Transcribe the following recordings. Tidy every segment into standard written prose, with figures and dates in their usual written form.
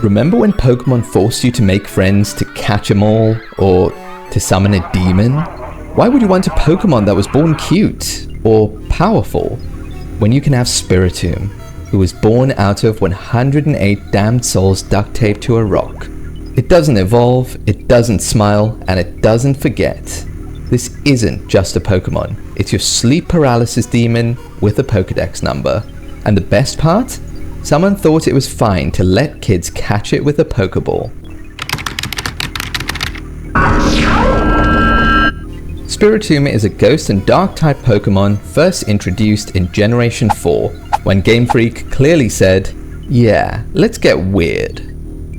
Remember when Pokemon forced you to make friends to catch 'em all, or to summon a demon? Why would you want a Pokemon that was born cute, or powerful, when you can have Spiritomb, who was born out of 108 damned souls duct taped to a rock? It doesn't evolve, it doesn't smile, and it doesn't forget. This isn't just a Pokemon, it's your sleep paralysis demon with a Pokedex number. And the best part? Someone thought it was fine to let kids catch it with a Pokeball. Spiritomb is a ghost and dark type Pokemon first introduced in Generation 4, when Game Freak clearly said, yeah, let's get weird.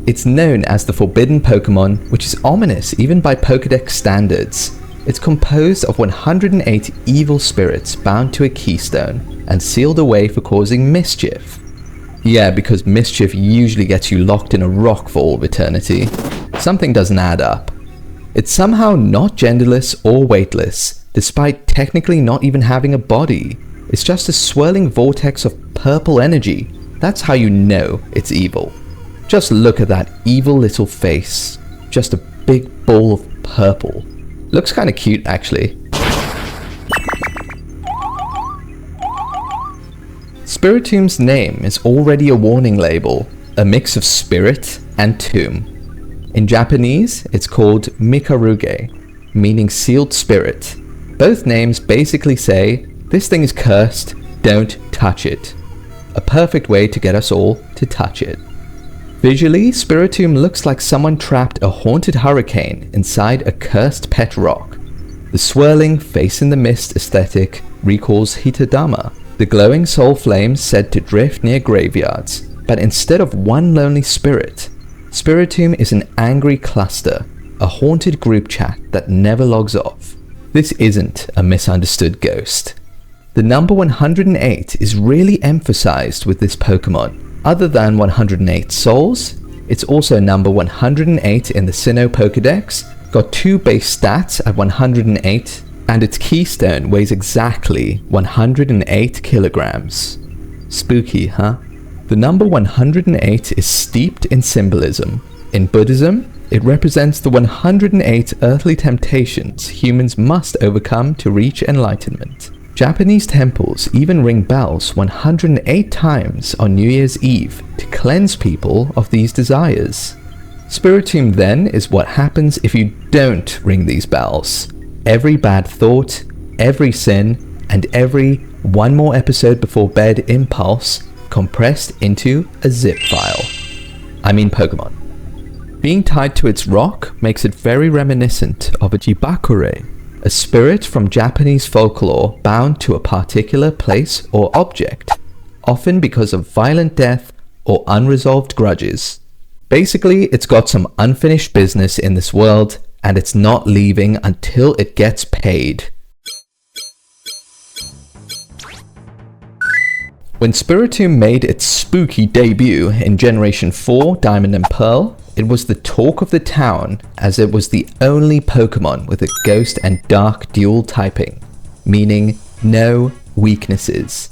It's known as the Forbidden Pokemon, which is ominous even by Pokedex standards. It's composed of 108 evil spirits bound to a keystone and sealed away for causing mischief. Yeah, because mischief usually gets you locked in a rock for all of eternity. Something doesn't add up. It's somehow not genderless or weightless, despite technically not even having a body. It's just a swirling vortex of purple energy. That's how you know it's evil. Just look at that evil little face. Just a big ball of purple. Looks kinda cute actually. Spiritomb's name is already a warning label, a mix of spirit and tomb. In Japanese, it's called Mikaruge, meaning sealed spirit. Both names basically say, this thing is cursed, don't touch it. A perfect way to get us all to touch it. Visually, Spiritomb looks like someone trapped a haunted hurricane inside a cursed pet rock. The swirling face in the mist aesthetic recalls Hitodama, the glowing soul flames said to drift near graveyards, but instead of one lonely spirit, Spiritomb is an angry cluster, a haunted group chat that never logs off. This isn't a misunderstood ghost. The number 108 is really emphasized with this Pokemon. Other than 108 souls, it's also number 108 in the Sinnoh Pokedex, got 2 base stats at 108, and its keystone weighs exactly 108 kilograms. Spooky, huh? The number 108 is steeped in symbolism. In Buddhism, it represents the 108 earthly temptations humans must overcome to reach enlightenment. Japanese temples even ring bells 108 times on New Year's Eve to cleanse people of these desires. Spiritomb then is what happens if you don't ring these bells. Every bad thought, every sin, and every one more episode before bed impulse compressed into a zip file. I mean Pokemon. Being tied to its rock makes it very reminiscent of a Jibakure, a spirit from Japanese folklore bound to a particular place or object, often because of violent death or unresolved grudges. Basically, it's got some unfinished business in this world, and it's not leaving until it gets paid. When Spiritomb made its spooky debut in Generation 4 Diamond and Pearl, it was the talk of the town as it was the only Pokemon with a ghost and dark dual typing, meaning no weaknesses.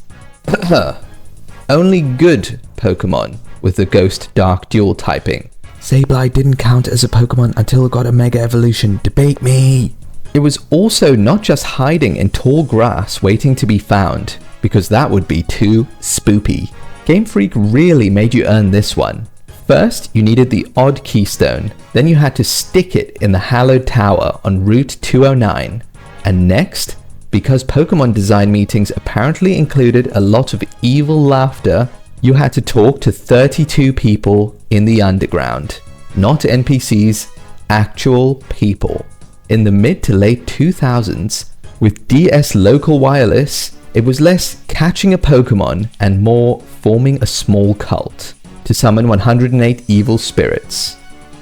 Only good Pokemon with the ghost dark dual typing. Sableye didn't count as a Pokemon until it got a Mega Evolution, debate me! It was also not just hiding in tall grass waiting to be found, because that would be too spoopy. Game Freak really made you earn this one. First, you needed the odd keystone, then you had to stick it in the hallowed tower on Route 209. And next, because Pokemon design meetings apparently included a lot of evil laughter, you had to talk to 32 people in the underground. Not NPCs, actual people. In the mid to late 2000s, with DS Local Wireless, it was less catching a Pokemon and more forming a small cult to summon 108 evil spirits,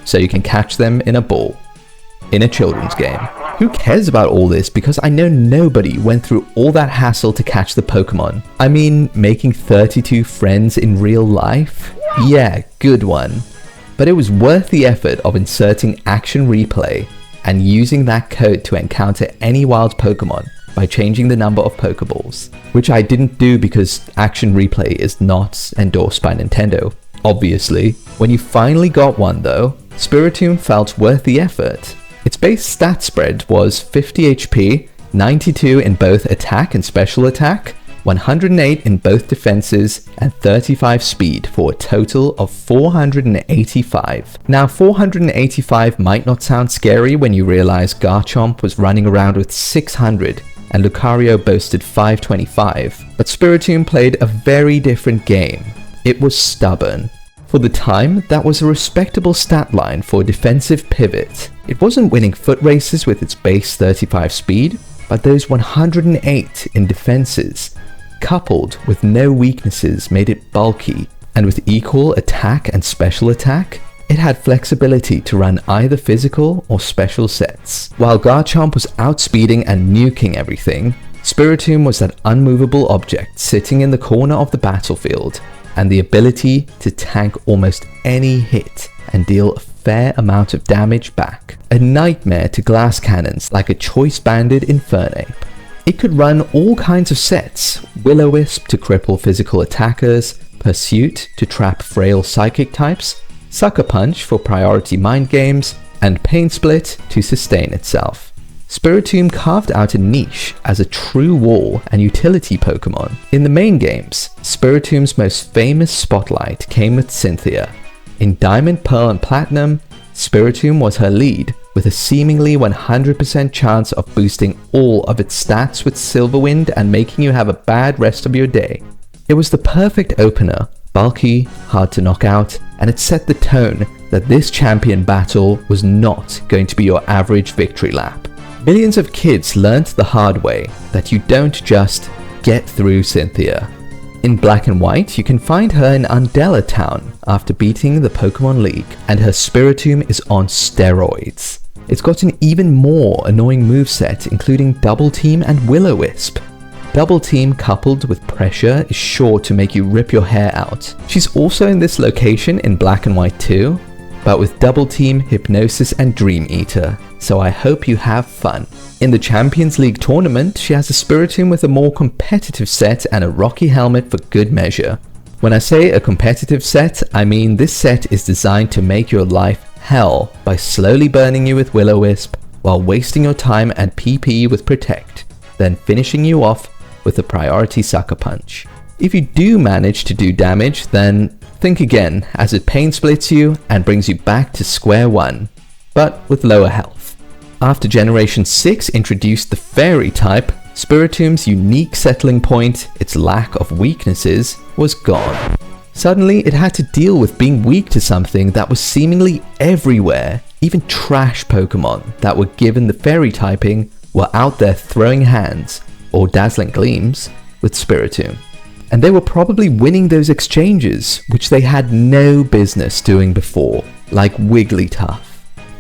so you can catch them in a ball, in a children's game. Who cares about all this, because I know nobody went through all that hassle to catch the Pokemon. I mean, making 32 friends in real life? Yeah, good one. But it was worth the effort of inserting action replay and using that code to encounter any wild Pokemon by changing the number of Pokeballs, which I didn't do because action replay is not endorsed by Nintendo, obviously. When you finally got one though, Spiritomb felt worth the effort. Its base stat spread was 50 HP, 92 in both attack and special attack, 108 in both defenses, and 35 speed for a total of 485. Now 485 might not sound scary when you realize Garchomp was running around with 600 and Lucario boasted 525, but Spiritomb played a very different game. It was stubborn. For the time, that was a respectable stat line for a defensive pivot. It wasn't winning foot races with its base 35 speed, but those 108 in defenses, coupled with no weaknesses, made it bulky, and with equal attack and special attack, it had flexibility to run either physical or special sets. While Garchomp was outspeeding and nuking everything, Spiritomb was that unmovable object sitting in the corner of the battlefield, and the ability to tank almost any hit and deal a fair amount of damage back. A nightmare to glass cannons like a choice-banded Infernape. It could run all kinds of sets, Will-O-Wisp to cripple physical attackers, Pursuit to trap frail psychic types, Sucker Punch for priority mind games, and Pain Split to sustain itself. Spiritomb carved out a niche as a true wall and utility Pokemon. In the main games, Spiritomb's most famous spotlight came with Cynthia. In Diamond, Pearl, and Platinum, Spiritomb was her lead, with a seemingly 100% chance of boosting all of its stats with Silverwind and making you have a bad rest of your day. It was the perfect opener, bulky, hard to knock out, and it set the tone that this champion battle was not going to be your average victory lap. Millions of kids learnt the hard way that you don't just get through Cynthia. In Black and White, you can find her in Undella Town after beating the Pokemon League, and her Spiritomb is on steroids. It's got an even more annoying moveset, including Double Team and Will-O-Wisp. Double Team coupled with pressure is sure to make you rip your hair out. She's also in this location in Black and White too, but with Double Team, Hypnosis, and Dream Eater, so I hope you have fun. In the Champions League tournament, she has a Spiritomb with a more competitive set and a Rocky helmet for good measure. When I say a competitive set, I mean this set is designed to make your life hell by slowly burning you with Will-O-Wisp while wasting your time and PP with Protect, then finishing you off with a priority Sucker Punch. If you do manage to do damage, then think again as it pain splits you and brings you back to square one, but with lower health. After Generation 6 introduced the Fairy type, Spiritomb's unique settling point, its lack of weaknesses, was gone. Suddenly, it had to deal with being weak to something that was seemingly everywhere. Even trash Pokemon that were given the Fairy typing were out there throwing hands, or dazzling gleams, with Spiritomb. And they were probably winning those exchanges, which they had no business doing before, like Wigglytuff.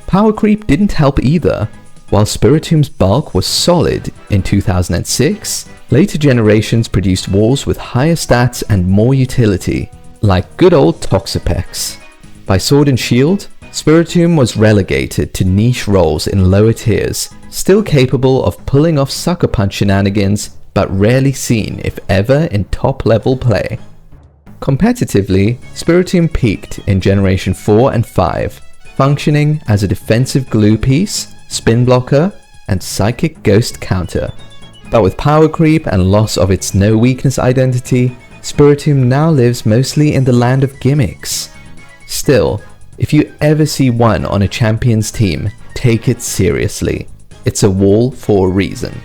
Power creep didn't help either. While Spiritomb's bulk was solid in 2006, later generations produced walls with higher stats and more utility, like good old Toxapex. By Sword and Shield, Spiritomb was relegated to niche roles in lower tiers, still capable of pulling off Sucker Punch shenanigans, but rarely seen, if ever, in top-level play. Competitively, Spiritomb peaked in Generation 4 and 5, functioning as a defensive glue piece, spin blocker, and psychic ghost counter. But with power creep and loss of its no weakness identity, Spiritomb now lives mostly in the land of gimmicks. Still, if you ever see one on a champion's team, take it seriously. It's a wall for a reason.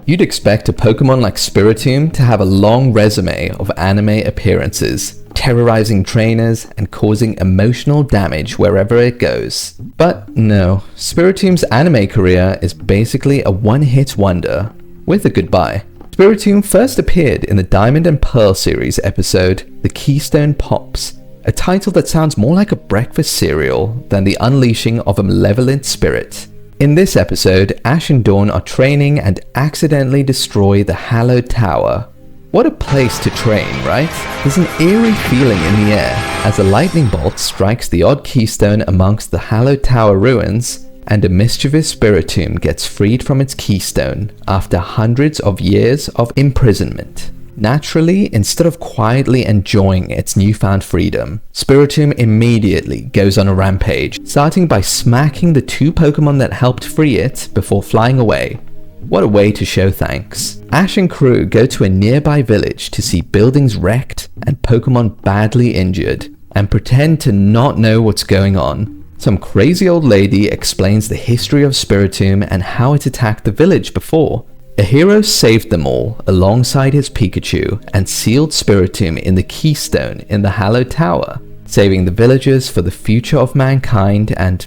You'd expect a Pokemon like Spiritomb to have a long resume of anime appearances, terrorizing trainers and causing emotional damage wherever it goes. But no, Spiritomb's anime career is basically a one-hit wonder, with a goodbye. Spiritomb first appeared in the Diamond and Pearl series episode, The Keystone Pops, a title that sounds more like a breakfast cereal than the unleashing of a malevolent spirit. In this episode, Ash and Dawn are training and accidentally destroy the Hallowed Tower. What a place to train, right? There's an eerie feeling in the air as a lightning bolt strikes the odd keystone amongst the Hallowed Tower ruins, and a mischievous Spiritomb gets freed from its keystone after hundreds of years of imprisonment. Naturally, instead of quietly enjoying its newfound freedom, Spiritomb immediately goes on a rampage, starting by smacking the 2 Pokemon that helped free it before flying away. What a way to show thanks. Ash and crew go to a nearby village to see buildings wrecked and Pokemon badly injured, and pretend to not know what's going on. Some crazy old lady explains the history of Spiritomb and how it attacked the village before. A hero saved them all alongside his Pikachu and sealed Spiritomb in the keystone in the Hallowed Tower, saving the villagers for the future of mankind and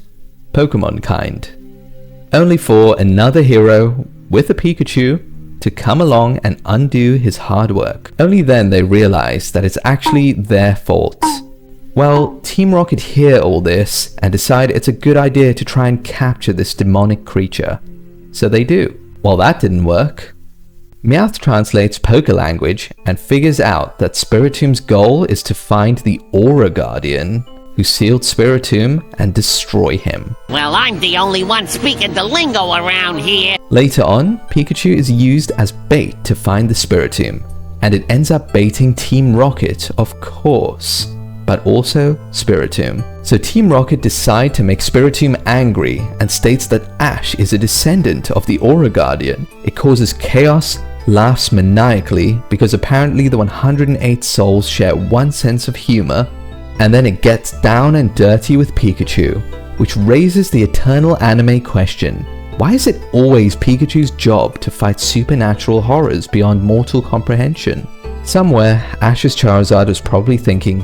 Pokemon kind. Only for another hero with a Pikachu to come along and undo his hard work. Only then they realize that it's actually their fault. Well, Team Rocket hear all this and decide it's a good idea to try and capture this demonic creature. So they do. Well, that didn't work. Meowth translates Poké language and figures out that Spiritomb's goal is to find the Aura Guardian, who sealed Spiritomb, and destroy him. Well, I'm the only one speaking the lingo around here. Later on, Pikachu is used as bait to find the Spiritomb, and it ends up baiting Team Rocket, of course, but also Spiritomb. So Team Rocket decide to make Spiritomb angry and states that Ash is a descendant of the Aura Guardian. It causes chaos, laughs maniacally because apparently the 108 souls share one sense of humor, and then it gets down and dirty with Pikachu, which raises the eternal anime question: why is it always Pikachu's job to fight supernatural horrors beyond mortal comprehension? Somewhere, Ash's Charizard was probably thinking,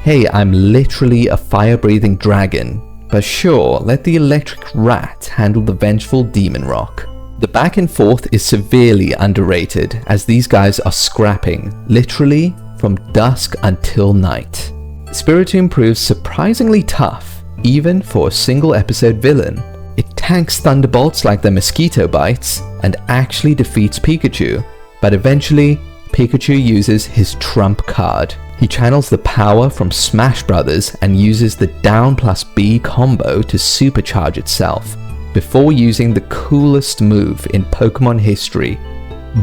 hey, I'm literally a fire-breathing dragon, but sure, let the electric rat handle the vengeful demon rock. The back and forth is severely underrated, as these guys are scrapping, literally, from dusk until night. Spiritomb proves surprisingly tough, even for a single episode villain. It tanks thunderbolts like the mosquito bites, and actually defeats Pikachu, but eventually, Pikachu uses his trump card. He channels the power from Smash Brothers and uses the down plus B combo to supercharge itself, before using the coolest move in Pokemon history,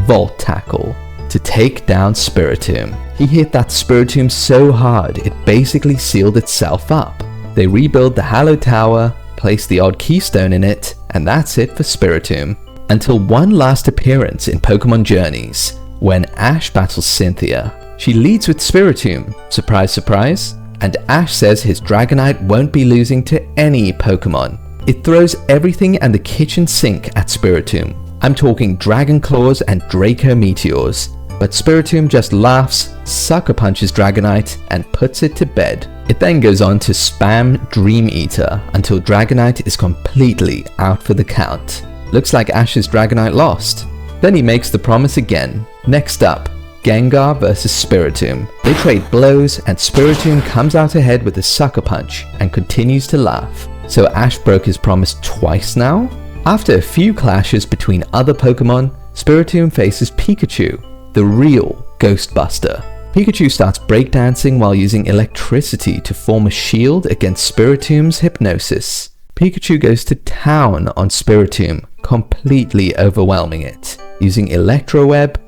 Volt Tackle, to take down Spiritomb. He hit that Spiritomb so hard it basically sealed itself up. They rebuild the Hallowed Tower, place the odd keystone in it, and that's it for Spiritomb. Until one last appearance in Pokemon Journeys, when Ash battles Cynthia. She leads with Spiritomb, surprise surprise, and Ash says his Dragonite won't be losing to any Pokemon. It throws everything and the kitchen sink at Spiritomb. I'm talking Dragon Claws and Draco Meteors, but Spiritomb just laughs, sucker punches Dragonite, and puts it to bed. It then goes on to spam Dream Eater until Dragonite is completely out for the count. Looks like Ash's Dragonite lost. Then he makes the promise again. Next up, Gengar vs Spiritomb. They trade blows and Spiritomb comes out ahead with a sucker punch and continues to laugh. So Ash broke his promise twice now? After a few clashes between other Pokemon, Spiritomb faces Pikachu, the real Ghostbuster. Pikachu starts breakdancing while using electricity to form a shield against Spiritomb's hypnosis. Pikachu goes to town on Spiritomb, completely overwhelming it, using Electro Web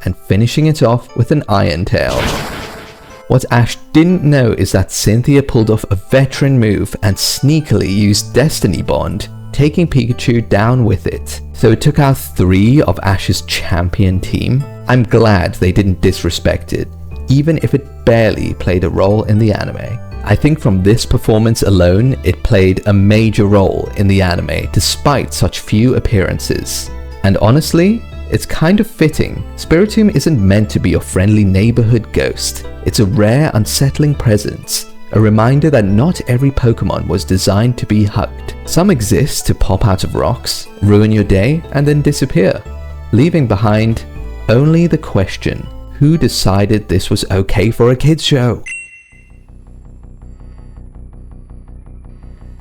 and finishing it off with an Iron Tail. What Ash didn't know is that Cynthia pulled off a veteran move and sneakily used Destiny Bond, taking Pikachu down with it. So it took out 3 of Ash's champion team. I'm glad they didn't disrespect it, even if it barely played a role in the anime. I think from this performance alone, it played a major role in the anime despite such few appearances. And honestly, it's kind of fitting. Spiritomb isn't meant to be your friendly neighborhood ghost. It's a rare, unsettling presence, a reminder that not every Pokemon was designed to be hugged. Some exist to pop out of rocks, ruin your day, and then disappear, leaving behind only the question, who decided this was okay for a kids show?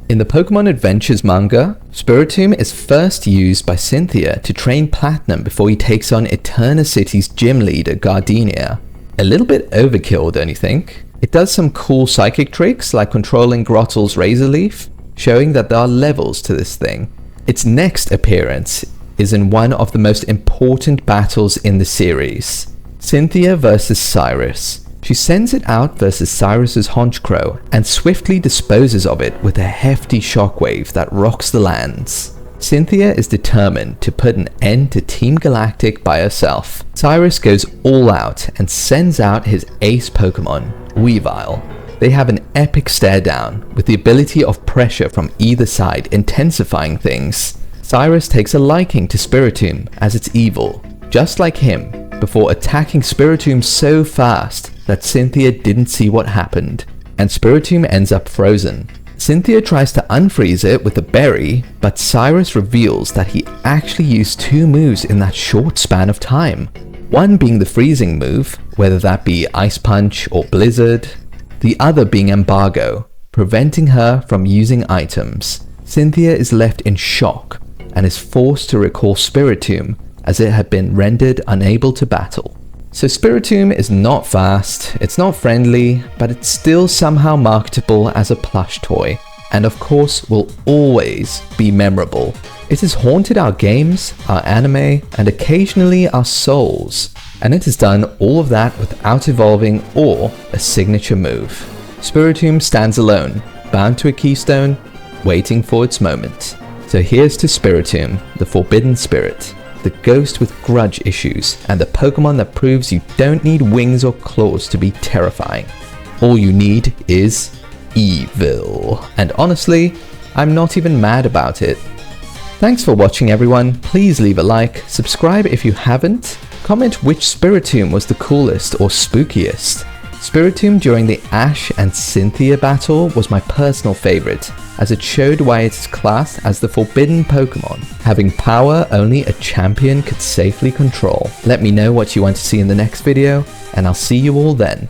In the Pokemon Adventures manga, Spiritomb is first used by Cynthia to train Platinum before he takes on Eternacity's gym leader Gardenia. A little bit overkill, don't you think? It does some cool psychic tricks like controlling Grottel's Razor Leaf, showing that there are levels to this thing. Its next appearance is in one of the most important battles in the series. Cynthia versus Cyrus. She sends it out versus Cyrus's Honchkrow and swiftly disposes of it with a hefty shockwave that rocks the lands. Cynthia is determined to put an end to Team Galactic by herself. Cyrus goes all out and sends out his ace Pokemon, Weavile. They have an epic stare down, with the ability of pressure from either side intensifying things. Cyrus takes a liking to Spiritomb as it's evil, just like him, before attacking Spiritomb so fast that Cynthia didn't see what happened, and Spiritomb ends up frozen. Cynthia tries to unfreeze it with a berry, but Cyrus reveals that he actually used 2 moves in that short span of time. One being the freezing move, whether that be Ice Punch or Blizzard. The other being Embargo, preventing her from using items. Cynthia is left in shock and is forced to recall Spiritomb as it had been rendered unable to battle. So Spiritomb is not fast, it's not friendly, but it's still somehow marketable as a plush toy, and of course will always be memorable. It has haunted our games, our anime, and occasionally our souls, and it has done all of that without evolving or a signature move. Spiritomb stands alone, bound to a keystone, waiting for its moment. So here's to Spiritomb, the forbidden spirit, the ghost with grudge issues, and the Pokemon that proves you don't need wings or claws to be terrifying. All you need is evil. And honestly, I'm not even mad about it. Thanks for watching everyone, please leave a like, subscribe if you haven't, comment which Spiritomb was the coolest or spookiest. Spiritomb during the Ash and Cynthia battle was my personal favorite, as it showed why it is classed as the forbidden Pokemon, having power only a champion could safely control. Let me know what you want to see in the next video, and I'll see you all then.